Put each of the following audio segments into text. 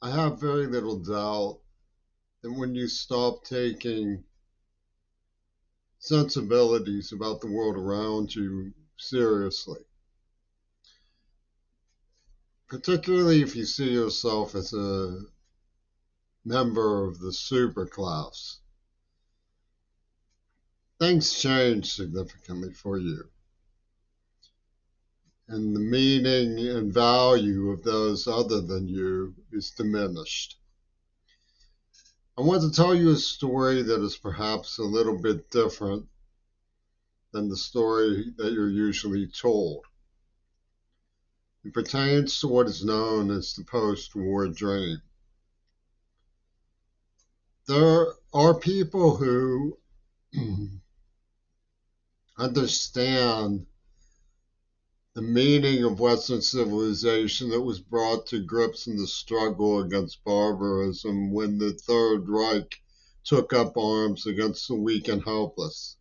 I have very little doubt that when you stop taking sensibilities about the world around you seriously, particularly if you see yourself as a member of the superclass, things change significantly for you. And the meaning and value of those other than you is diminished. I want to tell you a story that is perhaps a little bit different than the story that you're usually told. It pertains to what is known as the post-war dream. There are people who understand the meaning of Western civilization that was brought to grips in the struggle against barbarism when the Third Reich took up arms against the weak and helpless.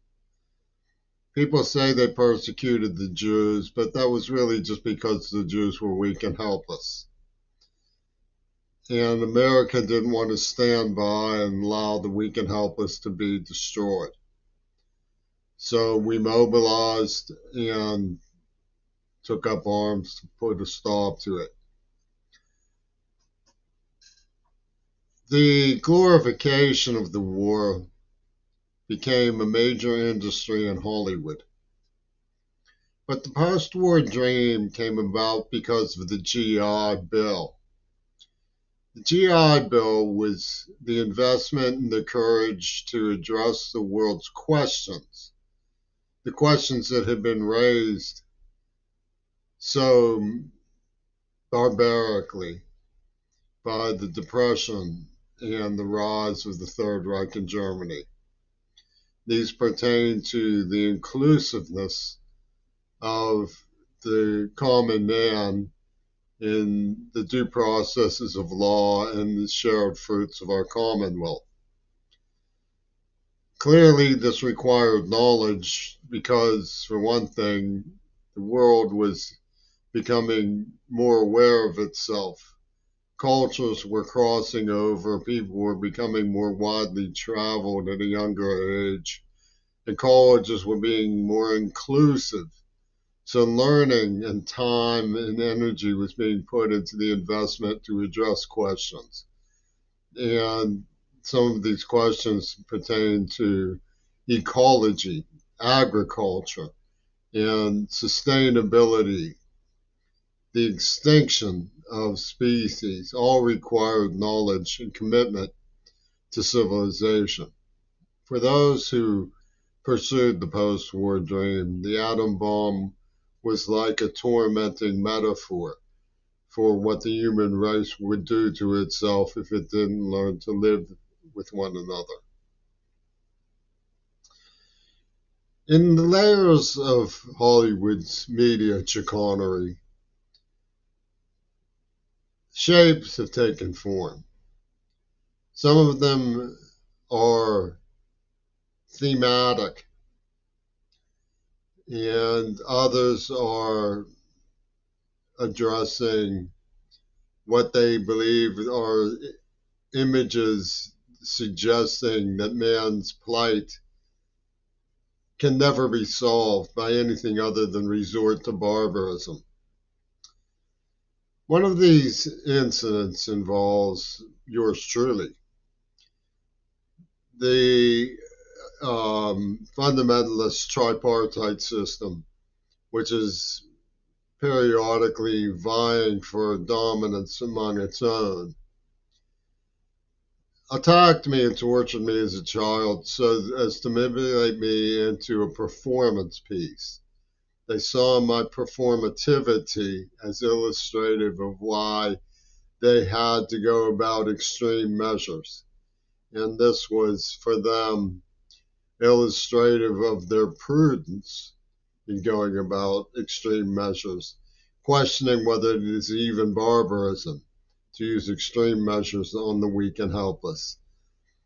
People say they persecuted the Jews, but that was really just because the Jews were weak and helpless. And America didn't want to stand by and allow the weak and helpless to be destroyed. So we mobilized and took up arms to put a stop to it. The glorification of the war became a major industry in Hollywood. But the post-war dream came about because of the GI Bill. The GI Bill was the investment and the courage to address the world's questions, the questions that had been raised so barbarically by the Depression and the rise of the Third Reich in Germany. These pertain to the inclusiveness of the common man in the due processes of law and the shared fruits of our commonwealth. Clearly, this required knowledge because, for one thing, the world was becoming more aware of itself. Cultures were crossing over, people were becoming more widely traveled at a younger age, and colleges were being more inclusive. So learning and time and energy was being put into the investment to address questions. And some of these questions pertain to ecology, agriculture, and sustainability. The extinction of species all required knowledge and commitment to civilization. For those who pursued the post-war dream, the atom bomb was like a tormenting metaphor for what the human race would do to itself if it didn't learn to live with one another. In the layers of Hollywood's media chicanery, shapes have taken form. Some of them are thematic, and others are addressing what they believe are images suggesting that man's plight can never be solved by anything other than resort to barbarism. One of these incidents involves yours truly. The fundamentalist tripartite system, which is periodically vying for dominance among its own, attacked me and tortured me as a child so as to manipulate me into a performance piece. They saw my performativity as illustrative of why they had to go about extreme measures. And this was for them illustrative of their prudence in going about extreme measures, questioning whether it is even barbarism to use extreme measures on the weak and helpless.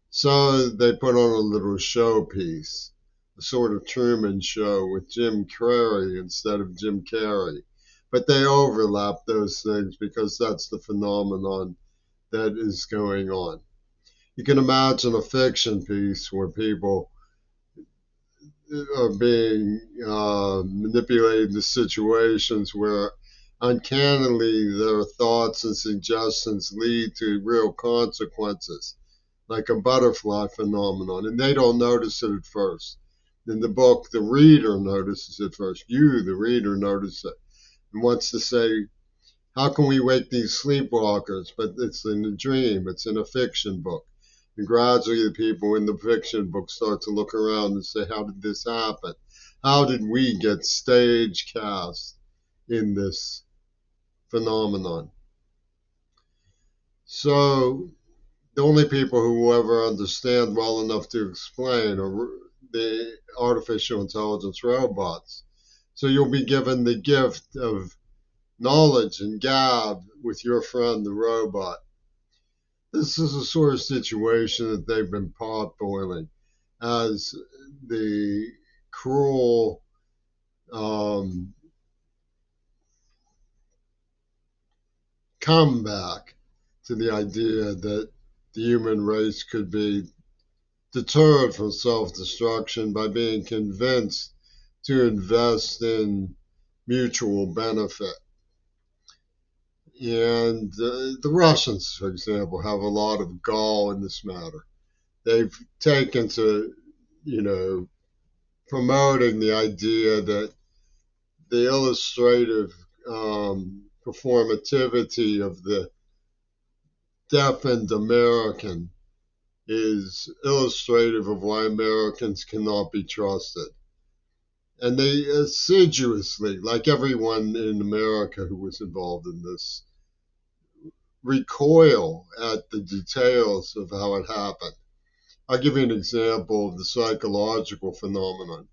So they put on a little showpiece, a sort of Truman Show with Jim Carrey instead of Jim Carrey. But they overlap those things because that's the phenomenon that is going on. You can imagine a fiction piece where people are being manipulated into situations where uncannily their thoughts and suggestions lead to real consequences, like a butterfly phenomenon, and they don't notice it at first. In the book, the reader notices it first. You, the reader, notice it and wants to say, how can we wake these sleepwalkers? But it's in a dream, it's in a fiction book. And gradually, the people in the fiction book start to look around and say, how did this happen? How did we get stage cast in this phenomenon? So, the only people who will ever understand well enough to explain are the artificial intelligence robots. So, you'll be given the gift of knowledge and gab with your friend, the robot. This is a sort of situation that they've been potboiling as the cruel um, comeback to the idea that the human race could be deterred from self destruction by being convinced to invest in mutual benefit. And the Russians, for example, have a lot of gall in this matter. They've taken to, you know, promoting the idea that the illustrative performativity of the deafened American is illustrative of why Americans cannot be trusted. And they assiduously, like everyone in America who was involved in this, recoil at the details of how it happened. I'll give you an example of the psychological phenomenon.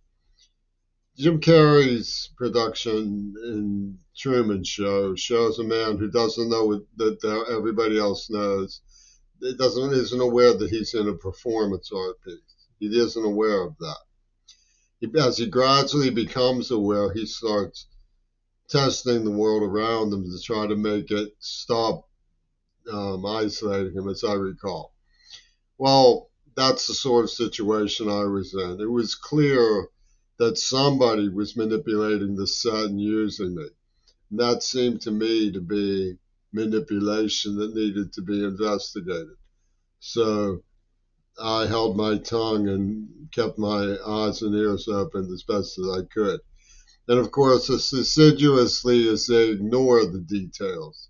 Jim Carrey's production in Truman Show shows a man who doesn't know that everybody else knows. It doesn't isn't aware that he's in a performance art piece. He isn't aware of that. As he gradually becomes aware, he starts testing the world around him to try to make it stop isolating him, as I recall. Well, that's the sort of situation I was in. It was clear that somebody was manipulating the set and using me. And that seemed to me to be manipulation that needed to be investigated. So I held my tongue and kept my eyes and ears open as best as I could. And of course, as assiduously as they ignore the details,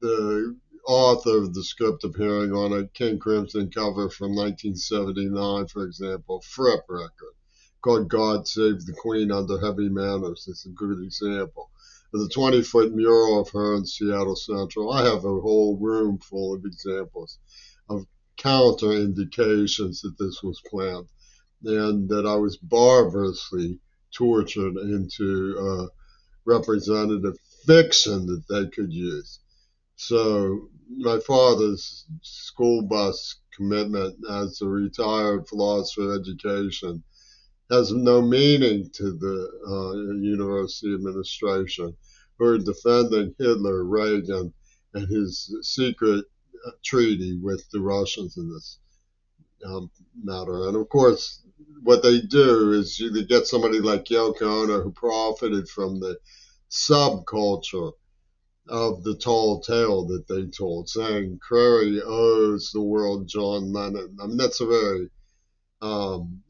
the author of the script appearing on a King Crimson cover from 1979, for example, Fripp record called God Save the Queen Under Heavy Manners. It's a good example. With a 20-foot mural of her in Seattle Central, I have a whole room full of examples of counter indications that this was planned and that I was barbarously tortured into representative fiction that they could use. So my father's school bus commitment as a retired philosopher of education has no meaning to the university administration who are defending Hitler, Reagan, and his secret treaty with the Russians in this matter. And of course, what they do is they get somebody like Yoko Ono who profited from the subculture of the tall tale that they told, saying Crary owes the world John Lennon. I mean, that's a very um,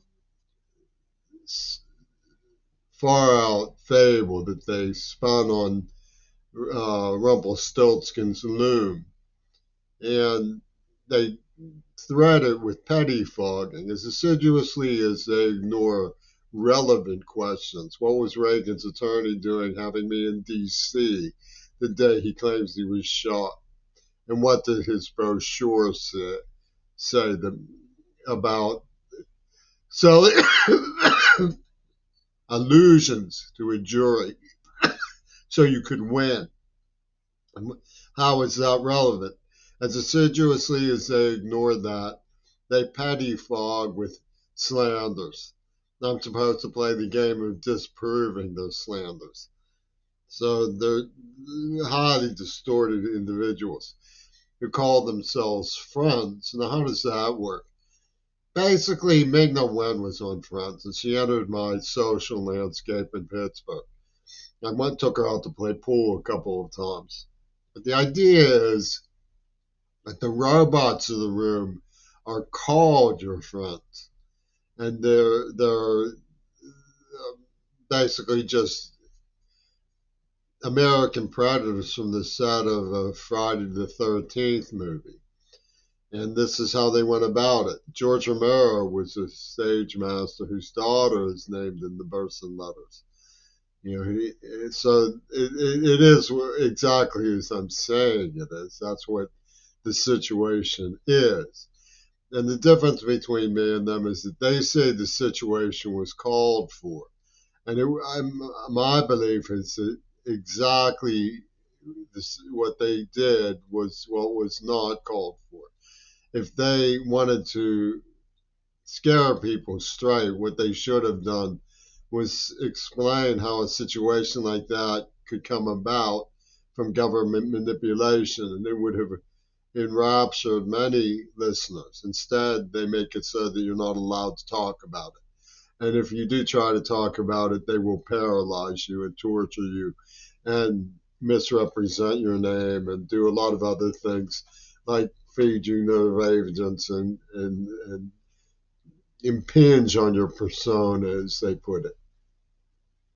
far out fable that they spun on Rumpelstiltskin's loom. And they thread it with pettifogging as assiduously as they ignore relevant questions. What was Reagan's attorney doing having me in D.C. the day he claims he was shot? And what did his brochure say about selling allusions to a jury so you could win? How is that relevant? As assiduously as they ignore that, they pettifog with slanders. I'm supposed to play the game of disproving those slanders. So they're highly distorted individuals. who call themselves Friends. Now, how does that work? Basically, Migna Wen was on Friends, and she entered my social landscape in Pittsburgh. I went and took her out to play pool a couple of times. But the idea is that the robots in the room are called your friends, and they're basically just American predators from the set of a Friday the 13th movie. And this is how they went about it. George Romero was a stage master whose daughter is named in the Burson letters. So it is exactly as I'm saying it is. That's what the situation is. And the difference between me and them is that they say the situation was called for. And my belief is that exactly what they did was what was not called for. If they wanted to scare people straight, what they should have done was explain how a situation like that could come about from government manipulation, and it would have enraptured many listeners. Instead, they make it so that you're not allowed to talk about it. And if you do try to talk about it, they will paralyze you and torture you and misrepresent your name and do a lot of other things like feed you nerve agents and impinge on your persona, as they put it.